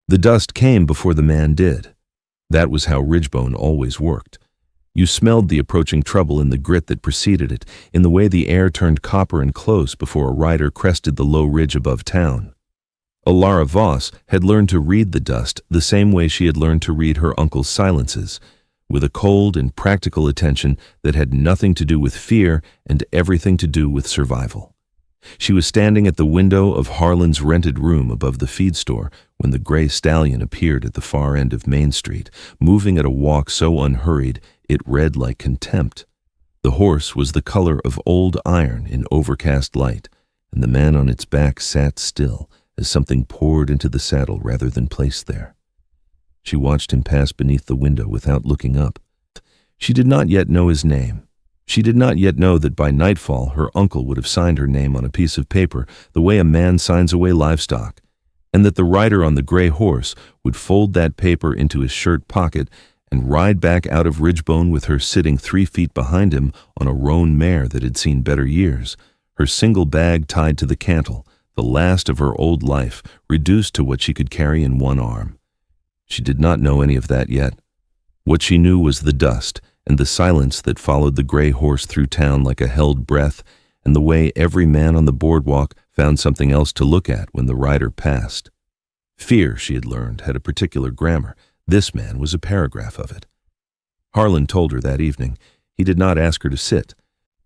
The dust came before the man did. That was how Ridgebone always worked. You smelled the approaching trouble in the grit that preceded it, in the way the air turned copper and close before a rider crested the low ridge above town. Alara Voss had learned to read the dust the same way she had learned to read her uncle's silences, with a cold and practical attention that had nothing to do with fear and everything to do with survival. She was standing at the window of Harlan's rented room above the feed store when the gray stallion appeared at the far end of Main Street, moving at a walk so unhurried it read like contempt. The horse was the color of old iron in overcast light, and the man on its back sat still as something poured into the saddle rather than placed there. She watched him pass beneath the window without looking up. She did not yet know his name. She did not yet know that by nightfall her uncle would have signed her name on a piece of paper the way a man signs away livestock, and that the rider on the gray horse would fold that paper into his shirt pocket and ride back out of Ridgebone with her sitting 3 feet behind him on a roan mare that had seen better years, her single bag tied to the cantle, the last of her old life, reduced to what she could carry in one arm. She did not know any of that yet. What she knew was the dust, and the silence that followed the gray horse through town like a held breath, and the way every man on the boardwalk found something else to look at when the rider passed. Fear, she had learned, had a particular grammar. This man was a paragraph of it. Harlan told her that evening. He did not ask her to sit.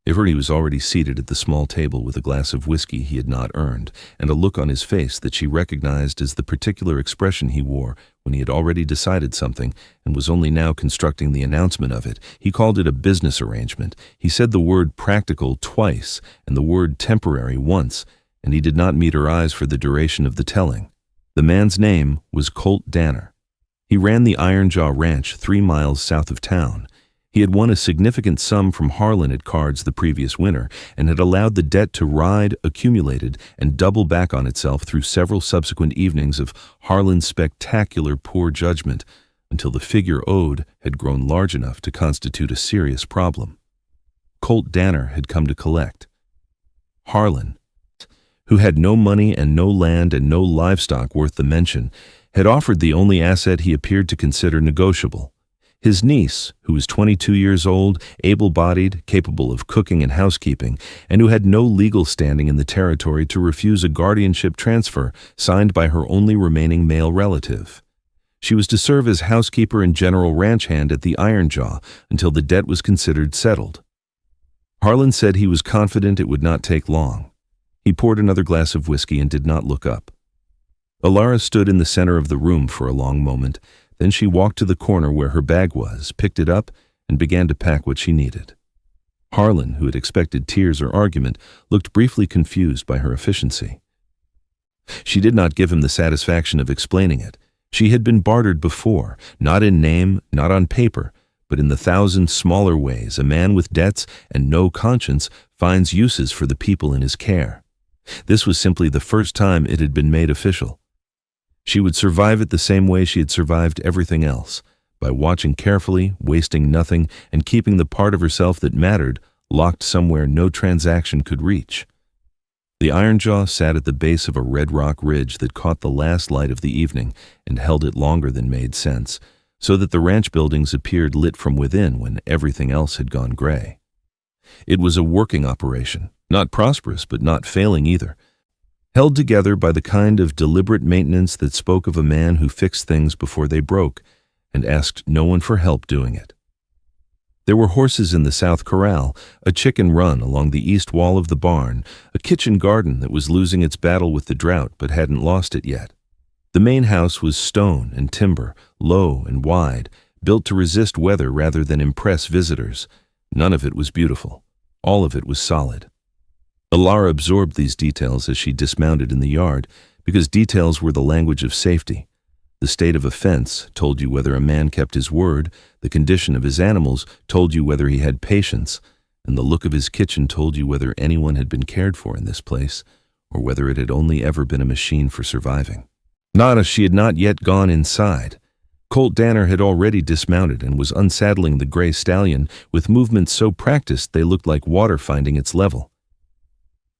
He was already seated at the small table with a glass of whiskey he had not earned, and a look on his face that she recognized as the particular expression he wore when he had already decided something and was only now constructing the announcement of it. He called it a business arrangement. He said the word practical twice and the word temporary once, and he did not meet her eyes for the duration of the telling. The man's name was Colt Danner. He ran the Ironjaw Ranch 3 miles south of town. He had won a significant sum from Harlan at cards the previous winter and had allowed the debt to ride, accumulated, and double back on itself through several subsequent evenings of Harlan's spectacular poor judgment until the figure owed had grown large enough to constitute a serious problem. Colt Danner had come to collect. Harlan, who had no money and no land and no livestock worth the mention, had offered the only asset he appeared to consider negotiable. His niece, who was 22 years old, able-bodied, capable of cooking and housekeeping, and who had no legal standing in the territory to refuse a guardianship transfer signed by her only remaining male relative. She was to serve as housekeeper and general ranch hand at the Ironjaw until the debt was considered settled. Harlan said he was confident it would not take long. He poured another glass of whiskey and did not look up. Alara stood in the center of the room for a long moment. Then she walked to the corner where her bag was, picked it up, and began to pack what she needed. Harlan, who had expected tears or argument, looked briefly confused by her efficiency. She did not give him the satisfaction of explaining it. She had been bartered before, not in name, not on paper, but in the 1,000 smaller ways a man with debts and no conscience finds uses for the people in his care. This was simply the first time it had been made official. She would survive it the same way she had survived everything else, by watching carefully, wasting nothing, and keeping the part of herself that mattered locked somewhere no transaction could reach. The Ironjaw sat at the base of a red rock ridge that caught the last light of the evening and held it longer than made sense, so that the ranch buildings appeared lit from within when everything else had gone gray. It was a working operation, not prosperous but not failing either, held together by the kind of deliberate maintenance that spoke of a man who fixed things before they broke and asked no one for help doing it. There were horses in the south corral, a chicken run along the east wall of the barn, a kitchen garden that was losing its battle with the drought but hadn't lost it yet. The main house was stone and timber, low and wide, built to resist weather rather than impress visitors. None of it was beautiful. All of it was solid. Alara absorbed these details as she dismounted in the yard, because details were the language of safety. The state of a fence told you whether a man kept his word, the condition of his animals told you whether he had patience, and the look of his kitchen told you whether anyone had been cared for in this place, or whether it had only ever been a machine for surviving. She had not yet gone inside. Colt Danner had already dismounted and was unsaddling the gray stallion with movements so practiced they looked like water finding its level.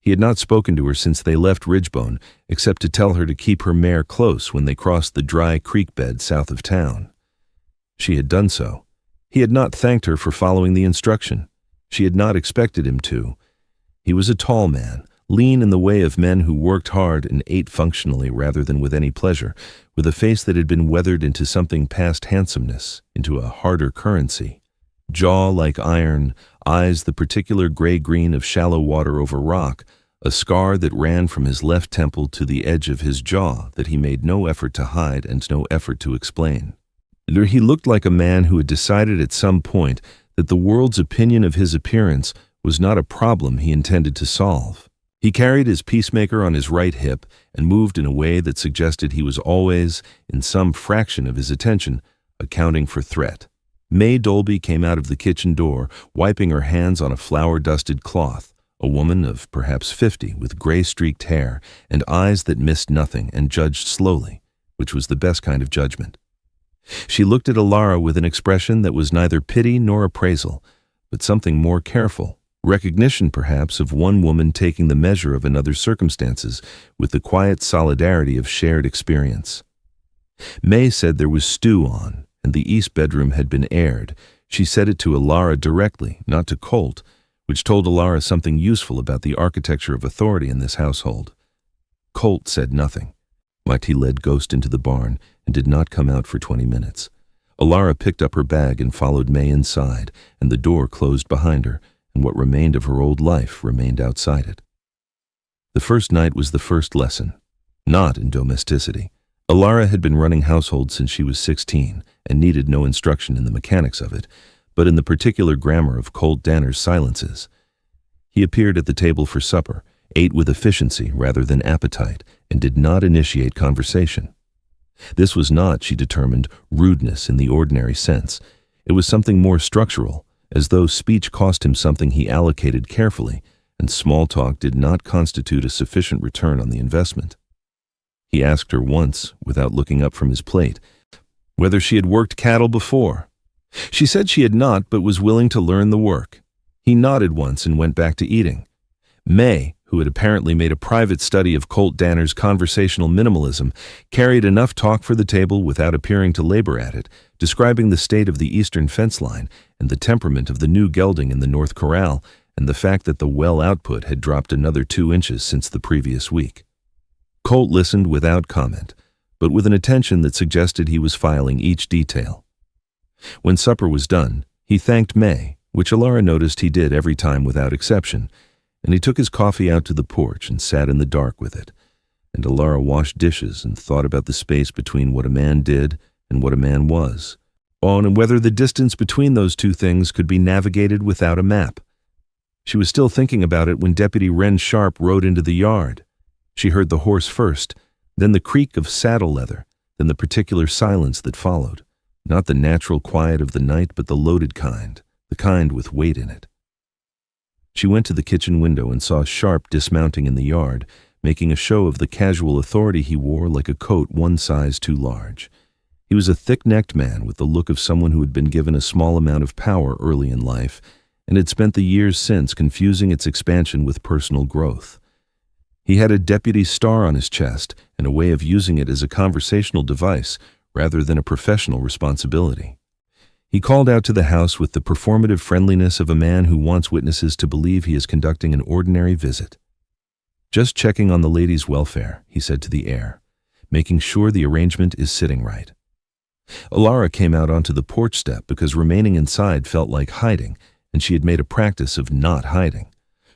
He had not spoken to her since they left Ridgebone, except to tell her to keep her mare close when they crossed the dry creek bed south of town. She had done so. He had not thanked her for following the instruction. She had not expected him to. He was a tall man, lean in the way of men who worked hard and ate functionally rather than with any pleasure, with a face that had been weathered into something past handsomeness, into a harder currency. Jaw like iron, eyes the particular gray-green of shallow water over rock, a scar that ran from his left temple to the edge of his jaw that he made no effort to hide and no effort to explain. He looked like a man who had decided at some point that the world's opinion of his appearance was not a problem he intended to solve. He carried his peacemaker on his right hip and moved in a way that suggested he was always, in some fraction of his attention, accounting for threat. May Dolby came out of the kitchen door, wiping her hands on a flour-dusted cloth, a woman of perhaps 50 with gray-streaked hair and eyes that missed nothing and judged slowly, which was the best kind of judgment. She looked at Alara with an expression that was neither pity nor appraisal, but something more careful, recognition perhaps of one woman taking the measure of another's circumstances with the quiet solidarity of shared experience. May said there was stew on, and the east bedroom had been aired. She said it to Alara directly, not to Colt, which told Alara something useful about the architecture of authority in this household. Colt said nothing. Mighty led Ghost into the barn and did not come out for 20 minutes. Alara picked up her bag and followed May inside, and the door closed behind her, and what remained of her old life remained outside it. The first night was the first lesson, not in domesticity. Alara had been running households since she was 16 and needed no instruction in the mechanics of it, but in the particular grammar of Colt Danner's silences. He appeared at the table for supper, ate with efficiency rather than appetite, and did not initiate conversation. This was not, she determined, rudeness in the ordinary sense. It was something more structural, as though speech cost him something he allocated carefully, and small talk did not constitute a sufficient return on the investment. He asked her once, without looking up from his plate, whether she had worked cattle before. She said she had not, but was willing to learn the work. He nodded once and went back to eating. May, who had apparently made a private study of Colt Danner's conversational minimalism, carried enough talk for the table without appearing to labor at it, describing the state of the eastern fence line and the temperament of the new gelding in the North Corral and the fact that the well output had dropped another 2 inches since the previous week. Colt listened without comment, but with an attention that suggested he was filing each detail. When supper was done, he thanked May, which Alara noticed he did every time without exception, and he took his coffee out to the porch and sat in the dark with it. And Alara washed dishes and thought about the space between what a man did and what a man was, and whether the distance between those two things could be navigated without a map. She was still thinking about it when Deputy Wren Sharp rode into the yard. She heard the horse first, then the creak of saddle leather, then the particular silence that followed, not the natural quiet of the night, but the loaded kind, the kind with weight in it. She went to the kitchen window and saw Sharp dismounting in the yard, making a show of the casual authority he wore like a coat one size too large. He was a thick-necked man with the look of someone who had been given a small amount of power early in life and had spent the years since confusing its expansion with personal growth. He had a deputy's star on his chest and a way of using it as a conversational device rather than a professional responsibility. He called out to the house with the performative friendliness of a man who wants witnesses to believe he is conducting an ordinary visit. "Just checking on the lady's welfare," he said to the heir, "making sure the arrangement is sitting right." Alara came out onto the porch step because remaining inside felt like hiding, and she had made a practice of not hiding.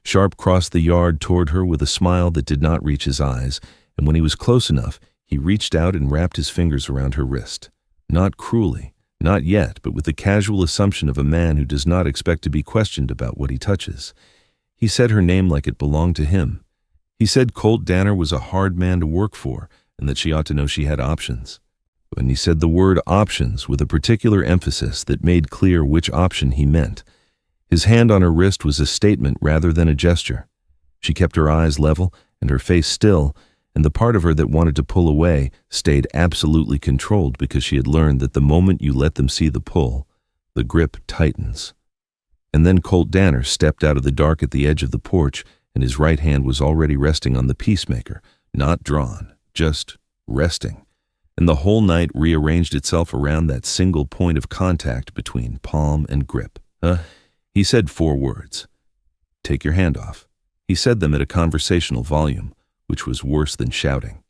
Sharp crossed the yard toward her with a smile that did not reach his eyes, and when he was close enough, he reached out and wrapped his fingers around her wrist. Not cruelly, not yet, but with the casual assumption of a man who does not expect to be questioned about what he touches. He said her name like it belonged to him. He said Colt Danner was a hard man to work for, and that she ought to know she had options. And he said the word options with a particular emphasis that made clear which option he meant. His hand on her wrist was a statement rather than a gesture. She kept her eyes level and her face still, and the part of her that wanted to pull away stayed absolutely controlled because she had learned that the moment you let them see the pull, the grip tightens. And then Colt Danner stepped out of the dark at the edge of the porch and his right hand was already resting on the peacemaker, not drawn, just resting. And the whole night rearranged itself around that single point of contact between palm and grip. He said 4 words. "Take your hand off." He said them at a conversational volume, which was worse than shouting.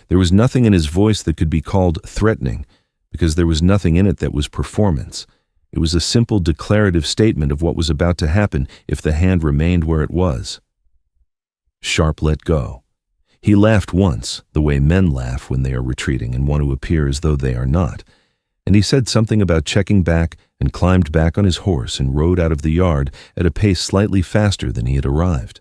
There was nothing in his voice that could be called threatening, because there was nothing in it that was performance. It was a simple declarative statement of what was about to happen if the hand remained where it was. Sharp let go. He laughed once, the way men laugh when they are retreating and want to appear as though they are not, and he said something about checking back and climbed back on his horse and rode out of the yard at a pace slightly faster than he had arrived.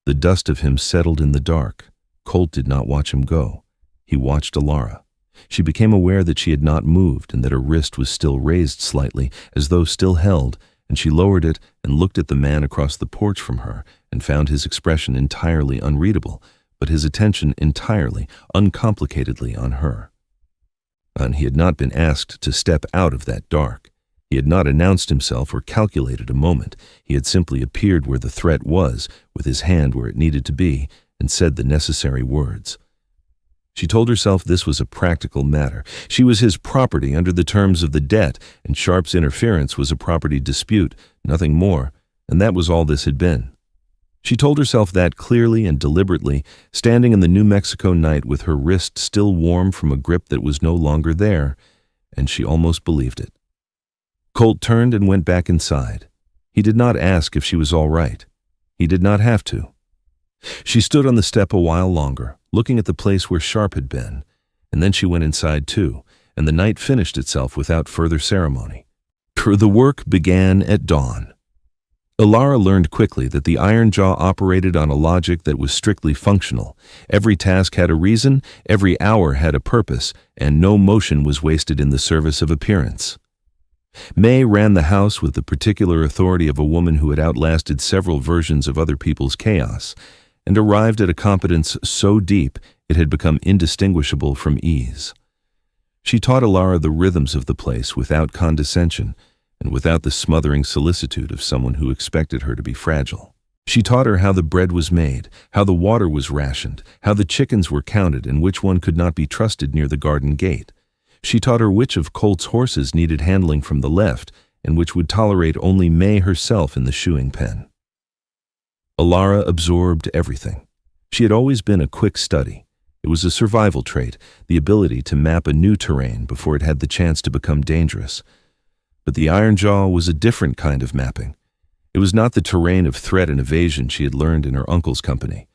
The dust of him settled in the dark. Colt did not watch him go. He watched Alara. She became aware that she had not moved and that her wrist was still raised slightly, as though still held, and she lowered it and looked at the man across the porch from her and found his expression entirely unreadable, but his attention entirely, uncomplicatedly on her. And he had not been asked to step out of that dark. He had not announced himself or calculated a moment. He had simply appeared where the threat was, with his hand where it needed to be, and said the necessary words. She told herself this was a practical matter. She was his property under the terms of the debt, and Sharp's interference was a property dispute, nothing more, and that was all this had been. She told herself that clearly and deliberately, standing in the New Mexico night with her wrist still warm from a grip that was no longer there, and she almost believed it. Colt turned and went back inside. He did not ask if she was all right. He did not have to. She stood on the step a while longer, looking at the place where Sharp had been, and then she went inside too, and the night finished itself without further ceremony. The work began at dawn. Alara learned quickly that the Iron Jaw operated on a logic that was strictly functional. Every task had a reason, every hour had a purpose, and no motion was wasted in the service of appearance. May ran the house with the particular authority of a woman who had outlasted several versions of other people's chaos, and arrived at a competence so deep it had become indistinguishable from ease. She taught Alara the rhythms of the place without condescension, and without the smothering solicitude of someone who expected her to be fragile. She taught her how the bread was made, how the water was rationed, how the chickens were counted, and which one could not be trusted near the garden gate. She taught her which of Colt's horses needed handling from the left, and which would tolerate only May herself in the shoeing pen. Alara absorbed everything. She had always been a quick study. It was a survival trait, the ability to map a new terrain before it had the chance to become dangerous. But the Iron Jaw was a different kind of mapping. It was not the terrain of threat and evasion she had learned in her uncle's company.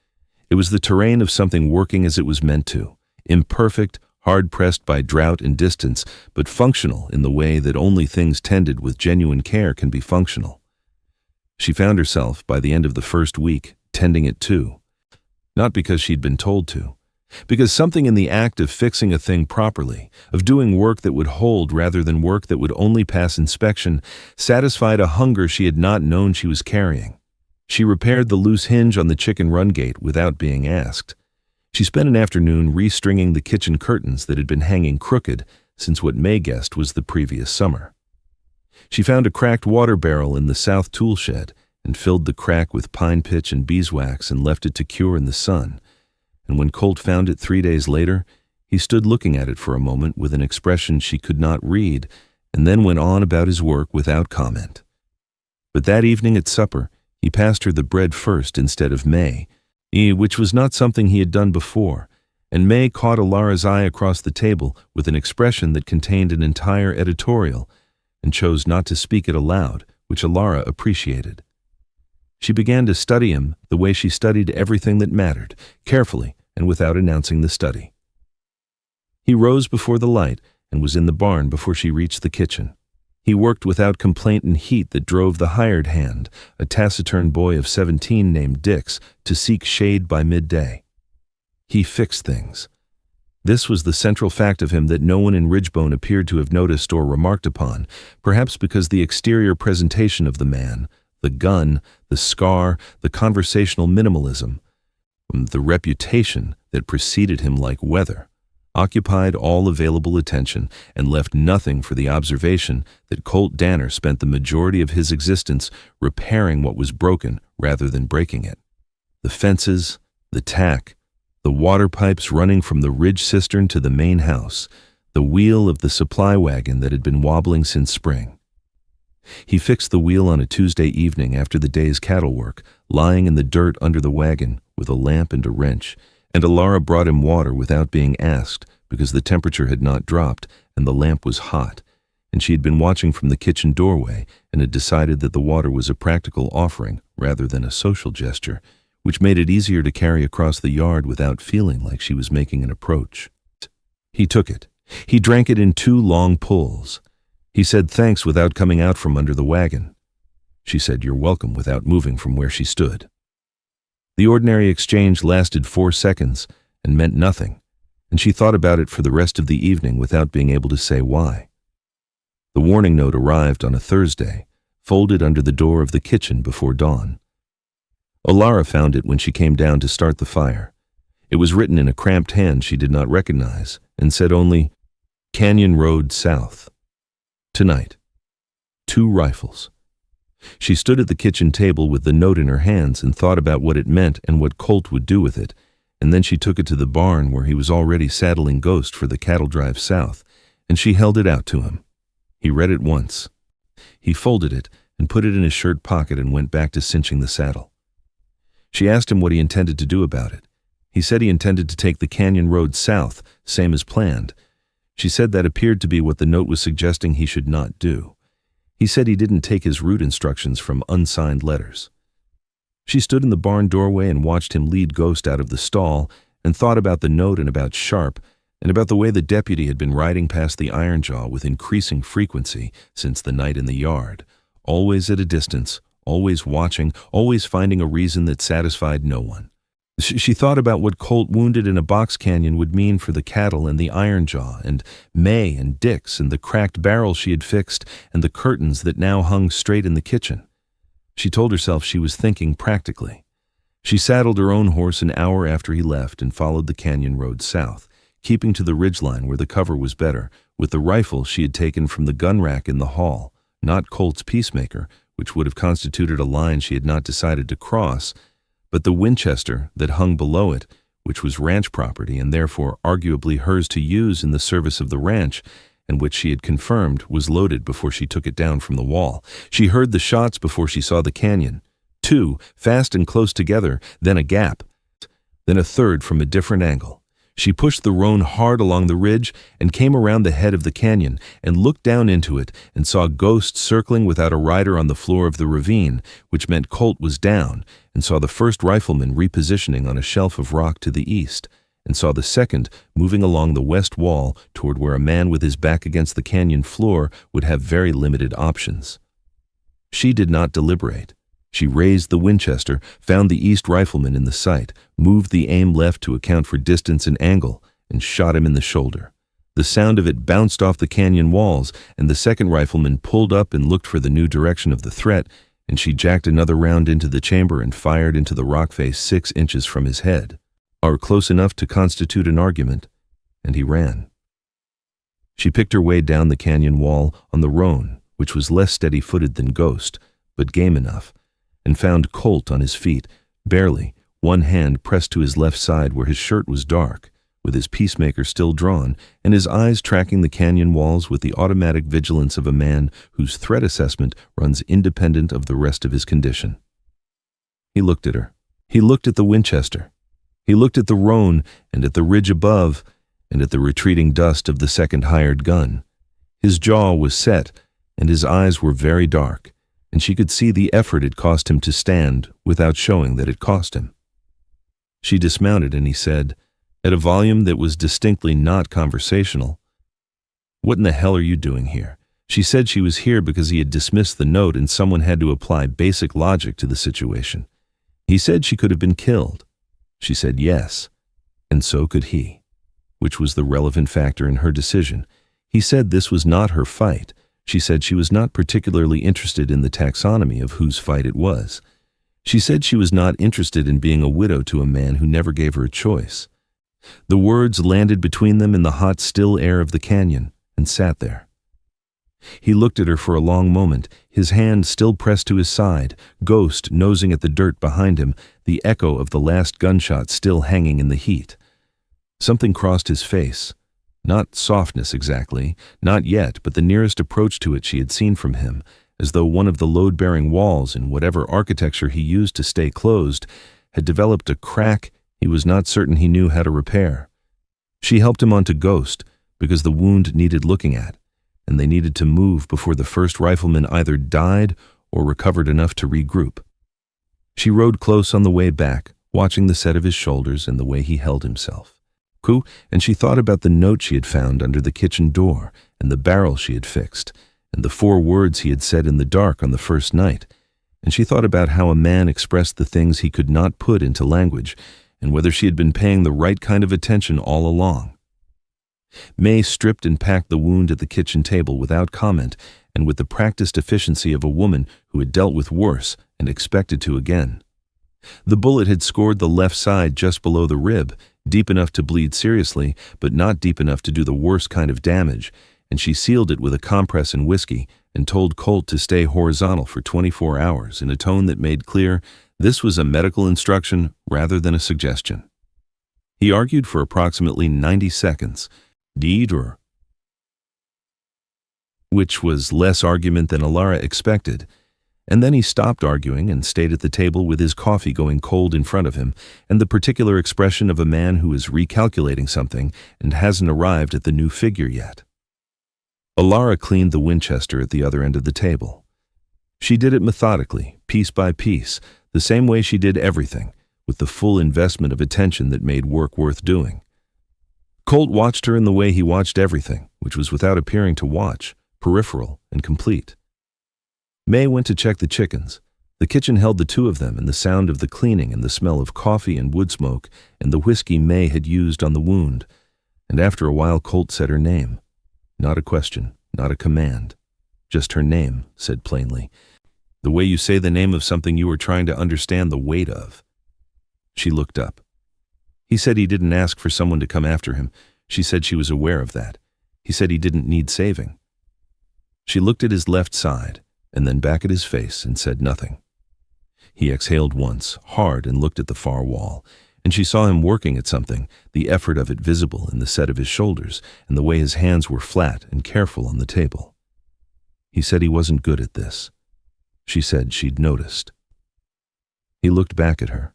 It was the terrain of something working as it was meant to, imperfect, hard-pressed by drought and distance, but functional in the way that only things tended with genuine care can be functional. She found herself, by the end of the first week, tending it too. Not because she'd been told to, because something in the act of fixing a thing properly, of doing work that would hold rather than work that would only pass inspection, satisfied a hunger she had not known she was carrying. She repaired the loose hinge on the chicken run gate without being asked. She spent an afternoon restringing the kitchen curtains that had been hanging crooked since what May guessed was the previous summer. She found a cracked water barrel in the south tool shed and filled the crack with pine pitch and beeswax and left it to cure in the sun. And when Colt found it 3 days later, he stood looking at it for a moment with an expression she could not read, and then went on about his work without comment. But that evening at supper, he passed her the bread first instead of May, which was not something he had done before, and May caught Alara's eye across the table with an expression that contained an entire editorial, and chose not to speak it aloud, which Alara appreciated. She began to study him the way she studied everything that mattered, carefully and without announcing the study. He rose before the light and was in the barn before she reached the kitchen. He worked without complaint and heat that drove the hired hand, a taciturn boy of 17 named Dix, to seek shade by midday. He fixed things. This was the central fact of him that no one in Ridgebone appeared to have noticed or remarked upon, perhaps because the exterior presentation of the man, the gun, the scar, the conversational minimalism, the reputation that preceded him like weather, occupied all available attention and left nothing for the observation that Colt Danner spent the majority of his existence repairing what was broken rather than breaking it. The fences, the tack, the water pipes running from the ridge cistern to the main house, the wheel of the supply wagon that had been wobbling since spring. He fixed the wheel on a Tuesday evening after the day's cattle work, lying in the dirt under the wagon with a lamp and a wrench, and Alara brought him water without being asked because the temperature had not dropped and the lamp was hot, and she had been watching from the kitchen doorway and had decided that the water was a practical offering rather than a social gesture, which made it easier to carry across the yard without feeling like she was making an approach. He took it. He drank it in 2 long pulls. He said thanks without coming out from under the wagon. She said you're welcome without moving from where she stood. The ordinary exchange lasted 4 seconds and meant nothing, and she thought about it for the rest of the evening without being able to say why. The warning note arrived on a Thursday, folded under the door of the kitchen before dawn. Alara found it when she came down to start the fire. It was written in a cramped hand she did not recognize and said only, Canyon Road South. Tonight. 2 rifles. She stood at the kitchen table with the note in her hands and thought about what it meant and what Colt would do with it, and then she took it to the barn where he was already saddling Ghost for the cattle drive south, and she held it out to him. He read it once. He folded it and put it in his shirt pocket and went back to cinching the saddle. She asked him what he intended to do about it. He said he intended to take the Canyon Road south, same as planned. She said that appeared to be what the note was suggesting he should not do. He said he didn't take his route instructions from unsigned letters. She stood in the barn doorway and watched him lead Ghost out of the stall and thought about the note and about Sharp and about the way the deputy had been riding past the Iron Jaw with increasing frequency since the night in the yard, always at a distance, always watching, always finding a reason that satisfied no one. She thought about what Colt wounded in a box canyon would mean for the cattle and the Iron Jaw and May and Dix and the cracked barrel she had fixed and the curtains that now hung straight in the kitchen. She told herself she was thinking practically. She saddled her own horse an hour after he left and followed the canyon road south, keeping to the ridgeline where the cover was better, with the rifle she had taken from the gun rack in the hall, not Colt's Peacemaker, which would have constituted a line she had not decided to cross, but the Winchester that hung below it, which was ranch property and therefore arguably hers to use in the service of the ranch, and which she had confirmed was loaded before she took it down from the wall. She heard the shots before she saw the canyon. 2, fast and close together, then a gap, then a third from a different angle. She pushed the roan hard along the ridge and came around the head of the canyon and looked down into it and saw Ghost circling without a rider on the floor of the ravine, which meant Colt was down, and saw the first rifleman repositioning on a shelf of rock to the east, and saw the second moving along the west wall toward where a man with his back against the canyon floor would have very limited options. She did not deliberate. She raised the Winchester, found the east rifleman in the sight, moved the aim left to account for distance and angle, and shot him in the shoulder. The sound of it bounced off the canyon walls, and the second rifleman pulled up and looked for the new direction of the threat, and she jacked another round into the chamber and fired into the rock face 6 inches from his head, or close enough to constitute an argument, and he ran. She picked her way down the canyon wall on the roan, which was less steady-footed than Ghost, but game enough, and found Colt on his feet, barely, one hand pressed to his left side where his shirt was dark, with his Peacemaker still drawn, and his eyes tracking the canyon walls with the automatic vigilance of a man whose threat assessment runs independent of the rest of his condition. He looked at her. He looked at the Winchester. He looked at the roan and at the ridge above and at the retreating dust of the second hired gun. His jaw was set, and his eyes were very dark, and she could see the effort it cost him to stand without showing that it cost him. She dismounted and he said, at a volume that was distinctly not conversational, "What in the hell are you doing here?" She said she was here because he had dismissed the note and someone had to apply basic logic to the situation. He said she could have been killed. She said yes, and so could he, which was the relevant factor in her decision. He said this was not her fight. She said she was not particularly interested in the taxonomy of whose fight it was. She said she was not interested in being a widow to a man who never gave her a choice. The words landed between them in the hot, still air of the canyon and sat there. He looked at her for a long moment, his hand still pressed to his side, Ghost nosing at the dirt behind him, the echo of the last gunshot still hanging in the heat. Something crossed his face. Not softness exactly, not yet, but the nearest approach to it she had seen from him, as though one of the load-bearing walls in whatever architecture he used to stay closed had developed a crack he was not certain he knew how to repair. She helped him onto Ghost, because the wound needed looking at, and they needed to move before the first rifleman either died or recovered enough to regroup. She rode close on the way back, watching the set of his shoulders and the way he held himself. And she thought about the note she had found under the kitchen door, and the barrel she had fixed, and the 4 words he had said in the dark on the first night, and she thought about how a man expressed the things he could not put into language, and whether she had been paying the right kind of attention all along. May stripped and packed the wound at the kitchen table without comment, and with the practiced efficiency of a woman who had dealt with worse and expected to again. The bullet had scored the left side just below the rib, deep enough to bleed seriously, but not deep enough to do the worst kind of damage, and she sealed it with a compress and whiskey and told Colt to stay horizontal for 24 hours in a tone that made clear this was a medical instruction rather than a suggestion. He argued for approximately 90 seconds, which was less argument than Alara expected, and then he stopped arguing and stayed at the table with his coffee going cold in front of him and the particular expression of a man who is recalculating something and hasn't arrived at the new figure yet. Alara cleaned the Winchester at the other end of the table. She did it methodically, piece by piece, the same way she did everything, with the full investment of attention that made work worth doing. Colt watched her in the way he watched everything, which was without appearing to watch, peripheral and complete. May went to check the chickens. The kitchen held the 2 of them, and the sound of the cleaning and the smell of coffee and wood smoke and the whiskey May had used on the wound. And after a while Colt said her name. Not a question, not a command. Just her name, said plainly. The way you say the name of something you were trying to understand the weight of. She looked up. He said he didn't ask for someone to come after him. She said she was aware of that. He said he didn't need saving. She looked at his left side, and then back at his face and said nothing. He exhaled once, hard, and looked at the far wall, and she saw him working at something, the effort of it visible in the set of his shoulders and the way his hands were flat and careful on the table. He said he wasn't good at this. She said she'd noticed. He looked back at her,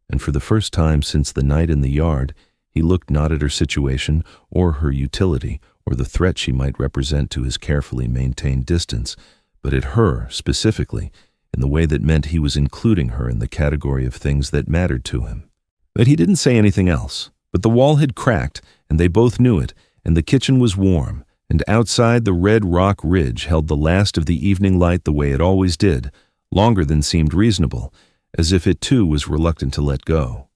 and for the first time since the night in the yard, he looked not at her situation or her utility or the threat she might represent to his carefully maintained distance, but at her, specifically, in the way that meant he was including her in the category of things that mattered to him. But he didn't say anything else, but the wall had cracked, and they both knew it, and the kitchen was warm, and outside the red rock ridge held the last of the evening light the way it always did, longer than seemed reasonable, as if it too was reluctant to let go.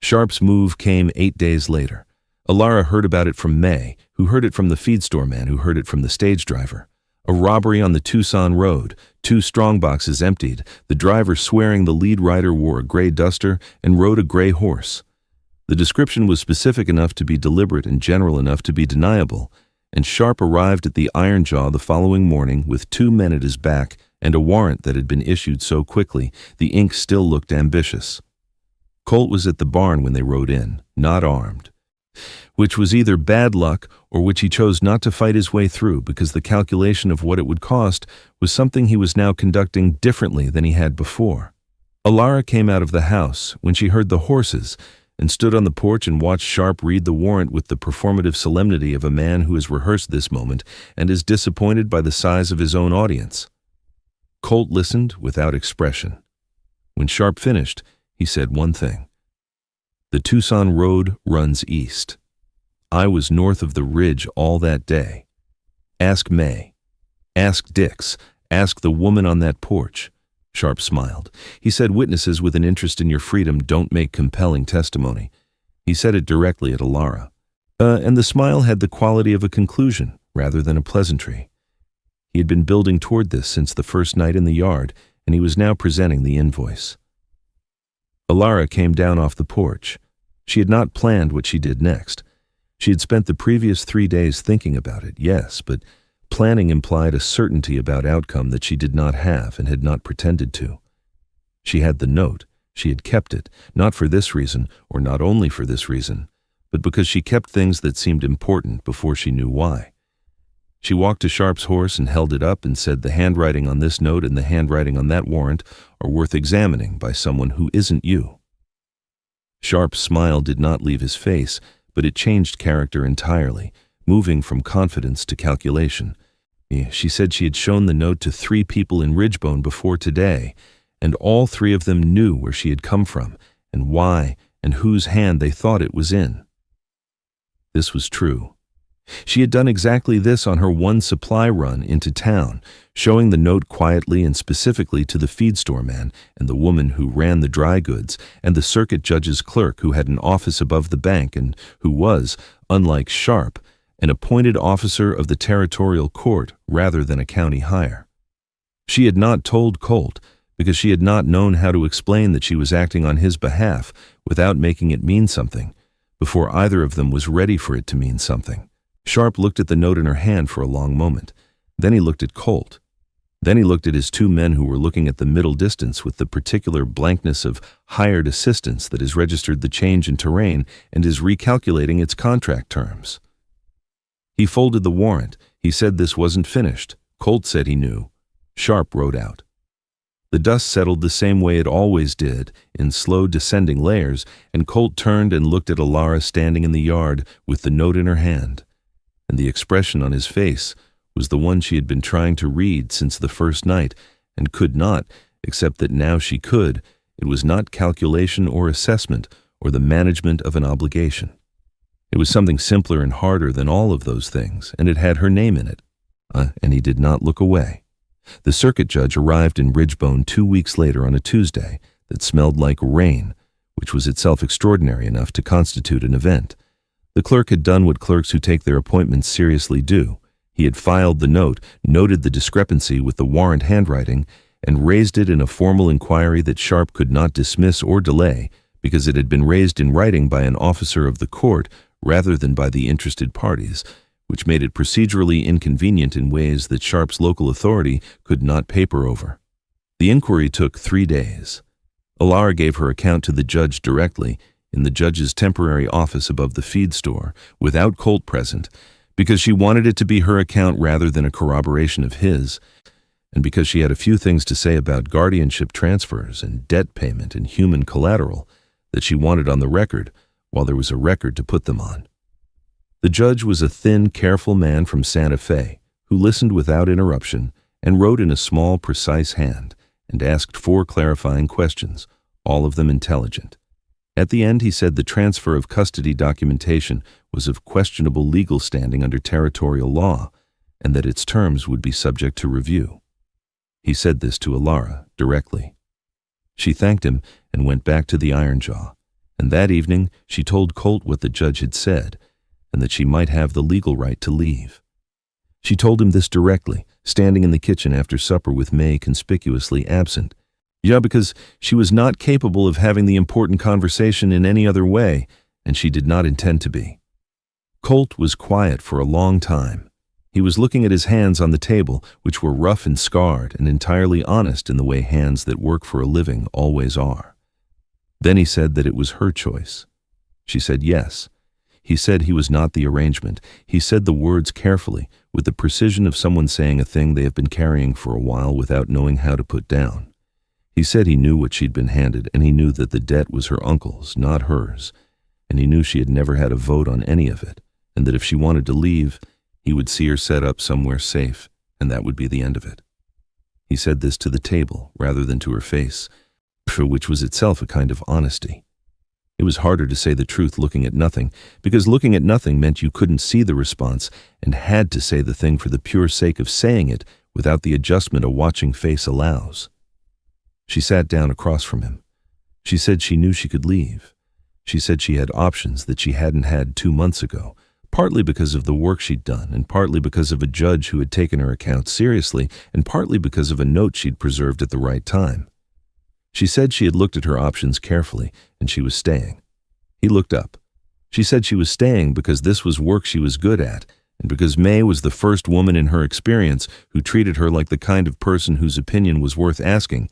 Sharp's move came 8 days later. Alara heard about it from May, who heard it from the feed store man who heard it from the stage driver. A robbery on the Tucson road, 2 strongboxes emptied, the driver swearing the lead rider wore a gray duster and rode a gray horse. The description was specific enough to be deliberate and general enough to be deniable, and Sharp arrived at the Iron Jaw the following morning with 2 men at his back and a warrant that had been issued so quickly the ink still looked ambitious. Colt was at the barn when they rode in, not armed, which was either bad luck or which he chose not to fight his way through because the calculation of what it would cost was something he was now conducting differently than he had before. Alara came out of the house when she heard the horses and stood on the porch and watched Sharp read the warrant with the performative solemnity of a man who has rehearsed this moment and is disappointed by the size of his own audience. Colt listened without expression. When Sharp finished, he said one thing. The Tucson road runs east. I was north of the ridge all that day. Ask May. Ask Dix. Ask the woman on that porch. Sharp smiled. He said witnesses with an interest in your freedom don't make compelling testimony. He said it directly at Alara. And the smile had the quality of a conclusion rather than a pleasantry. He had been building toward this since the first night in the yard, and he was now presenting the invoice. Alara came down off the porch. She had not planned what she did next. She had spent the previous 3 days thinking about it, yes, but Planning implied a certainty about outcome that she did not have and had not pretended to. She had the note. She had kept it, not for this reason, or not only for this reason, but because she kept things that seemed important before she knew why. She walked to Sharp's horse and held it up and said, "The handwriting on this note and the handwriting on that warrant are worth examining by someone who isn't you." Sharp's smile did not leave his face, but it changed character entirely, moving from confidence to calculation. She said she had shown the note to 3 people in Ridgebone before today, and all 3 of them knew where she had come from, and why, and whose hand they thought it was in. This was true. She had done exactly this on her one supply run into town, showing the note quietly and specifically to the feed store man and the woman who ran the dry goods and the circuit judge's clerk who had an office above the bank and who was, unlike Sharp, an appointed officer of the territorial court rather than a county hire. She had not told Colt because she had not known how to explain that she was acting on his behalf without making it mean something, before either of them was ready for it to mean something. Sharp looked at the note in her hand for a long moment. Then he looked at Colt. Then he looked at his 2 men who were looking at the middle distance with the particular blankness of hired assistance that has registered the change in terrain and is recalculating its contract terms. He folded the warrant. He said this wasn't finished. Colt said he knew. Sharp wrote out. The dust settled the same way it always did, in slow descending layers, and Colt turned and looked at Alara standing in the yard with the note in her hand. And the expression on his face was the one she had been trying to read since the first night, and could not, except that now she could. It was not calculation or assessment or the management of an obligation. It was something simpler and harder than all of those things, and it had her name in it. And he did not look away. The circuit judge arrived in Ridgebone 2 weeks later on a Tuesday that smelled like rain, which was itself extraordinary enough to constitute an event. The clerk had done what clerks who take their appointments seriously do. He had filed the note, noted the discrepancy with the warrant handwriting, and raised it in a formal inquiry that Sharp could not dismiss or delay because it had been raised in writing by an officer of the court rather than by the interested parties, which made it procedurally inconvenient in ways that Sharp's local authority could not paper over. The inquiry took 3 days. Alara gave her account to the judge directly, in the judge's temporary office above the feed store, without Colt present, because she wanted it to be her account rather than a corroboration of his, and because she had a few things to say about guardianship transfers and debt payment and human collateral that she wanted on the record while there was a record to put them on. The judge was a thin, careful man from Santa Fe who listened without interruption and wrote in a small, precise hand and asked 4 clarifying questions, all of them intelligent. At the end, he said the transfer of custody documentation was of questionable legal standing under territorial law and that its terms would be subject to review. He said this to Alara directly. She thanked him and went back to the Iron Jaw, and that evening she told Colt what the judge had said and that she might have the legal right to leave. She told him this directly, standing in the kitchen after supper with May conspicuously absent. Because she was not capable of having the important conversation in any other way, and she did not intend to be. Colt was quiet for a long time. He was looking at his hands on the table, which were rough and scarred and entirely honest in the way hands that work for a living always are. Then he said that it was her choice. She said yes. He said he was not the arrangement. He said the words carefully, with the precision of someone saying a thing they have been carrying for a while without knowing how to put down. He said he knew what she'd been handed, and he knew that the debt was her uncle's, not hers, and he knew she had never had a vote on any of it, and that if she wanted to leave, he would see her set up somewhere safe, and that would be the end of it. He said this to the table, rather than to her face, which was itself a kind of honesty. It was harder to say the truth looking at nothing, because looking at nothing meant you couldn't see the response and had to say the thing for the pure sake of saying it without the adjustment a watching face allows. She sat down across from him. She said she knew she could leave. She said she had options that she hadn't had 2 months ago, partly because of the work she'd done, and partly because of a judge who had taken her account seriously, and partly because of a note she'd preserved at the right time. She said she had looked at her options carefully, and she was staying. He looked up. She said she was staying because this was work she was good at, and because May was the first woman in her experience who treated her like the kind of person whose opinion was worth asking,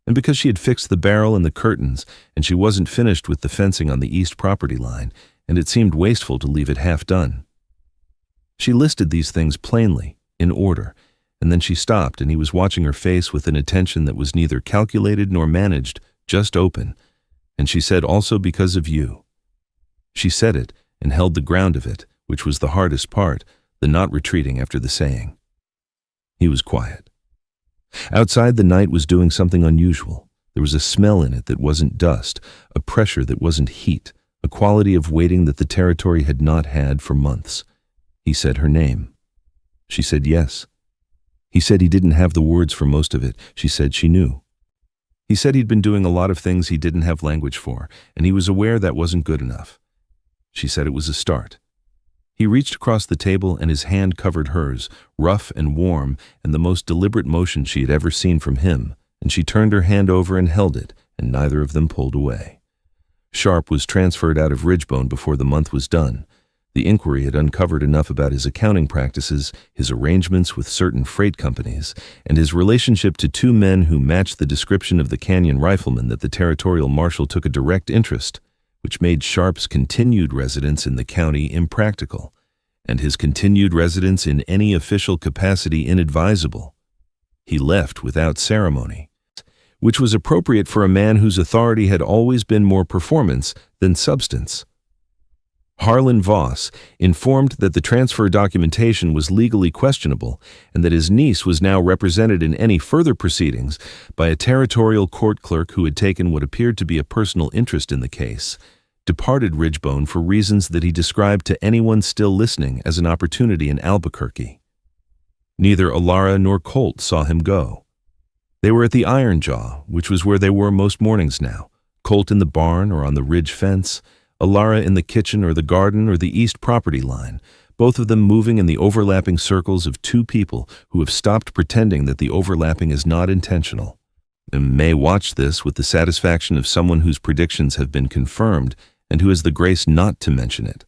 and because she had fixed the barrel and the curtains, and she wasn't finished with the fencing on the east property line, and it seemed wasteful to leave it half done. She listed these things plainly, in order, and then she stopped, and he was watching her face with an attention that was neither calculated nor managed, just open, and she said, "Also because of you." She said it, and held the ground of it, which was the hardest part, the not retreating after the saying. He was quiet. Outside, the night was doing something unusual. There was a smell in it that wasn't dust, a pressure that wasn't heat, a quality of waiting that the territory had not had for months. He said her name. She said yes. He said he didn't have the words for most of it. She said she knew. He said he'd been doing a lot of things he didn't have language for, and he was aware that wasn't good enough. She said it was a start. He reached across the table and his hand covered hers, rough and warm, and the most deliberate motion she had ever seen from him, and she turned her hand over and held it, and neither of them pulled away. Sharp was transferred out of Ridgebone before the month was done. The inquiry had uncovered enough about his accounting practices, his arrangements with certain freight companies, and his relationship to two men who matched the description of the Canyon Rifleman that the territorial marshal took a direct interest, which made Sharp's continued residence in the county impractical, and his continued residence in any official capacity inadvisable. He left without ceremony, which was appropriate for a man whose authority had always been more performance than substance. Harlan Voss, informed that the transfer documentation was legally questionable and that his niece was now represented in any further proceedings by a territorial court clerk who had taken what appeared to be a personal interest in the case, departed Ridgebone for reasons that he described to anyone still listening as an opportunity in Albuquerque. Neither Alara nor Colt saw him go. They were at the Iron Jaw, which was where they were most mornings now, Colt in the barn or on the ridge fence, Alara in the kitchen or the garden or the east property line, both of them moving in the overlapping circles of two people who have stopped pretending that the overlapping is not intentional. And May watched this with the satisfaction of someone whose predictions have been confirmed and who has the grace not to mention it.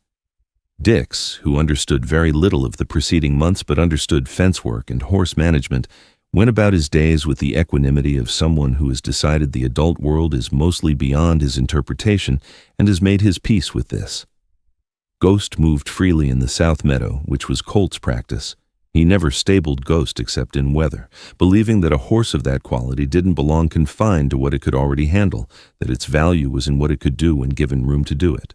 Dix, who understood very little of the preceding months but understood fence work and horse management, went about his days with the equanimity of someone who has decided the adult world is mostly beyond his interpretation and has made his peace with this. Ghost moved freely in the South Meadow, which was Colt's practice. He never stabled Ghost except in weather, believing that a horse of that quality didn't belong confined to what it could already handle, that its value was in what it could do when given room to do it.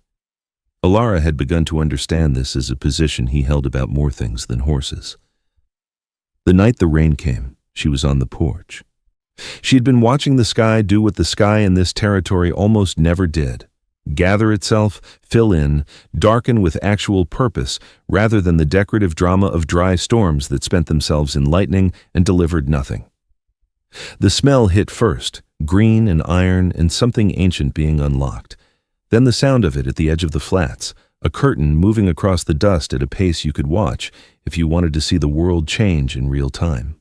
Alara had begun to understand this as a position he held about more things than horses. The night the rain came, she was on the porch. She had been watching the sky do what the sky in this territory almost never did: gather itself, fill in, darken with actual purpose, rather than the decorative drama of dry storms that spent themselves in lightning and delivered nothing. The smell hit first, green and iron and something ancient being unlocked. Then the sound of it at the edge of the flats, a curtain moving across the dust at a pace you could watch if you wanted to see the world change in real time.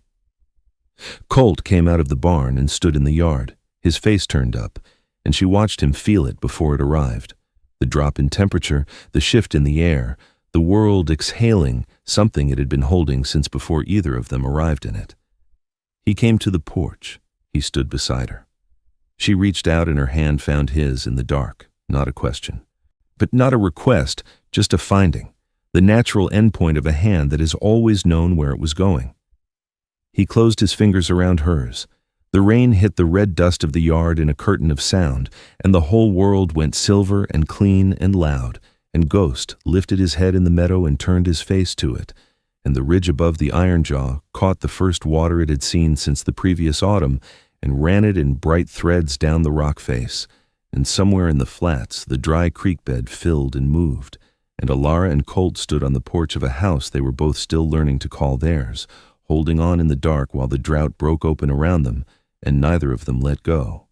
Colt came out of the barn and stood in the yard, his face turned up, and she watched him feel it before it arrived. The drop in temperature, the shift in the air, the world exhaling something it had been holding since before either of them arrived in it. He came to the porch. He stood beside her. She reached out and her hand found his in the dark, not a question. But not a request, just a finding, the natural endpoint of a hand that has always known where it was going. He closed his fingers around hers. The rain hit the red dust of the yard in a curtain of sound, and the whole world went silver and clean and loud, and Ghost lifted his head in the meadow and turned his face to it, and the ridge above the Iron Jaw caught the first water it had seen since the previous autumn and ran it in bright threads down the rock face, and somewhere in the flats the dry creek bed filled and moved, and Alara and Colt stood on the porch of a house they were both still learning to call theirs, holding on in the dark while the drought broke open around them, and neither of them let go.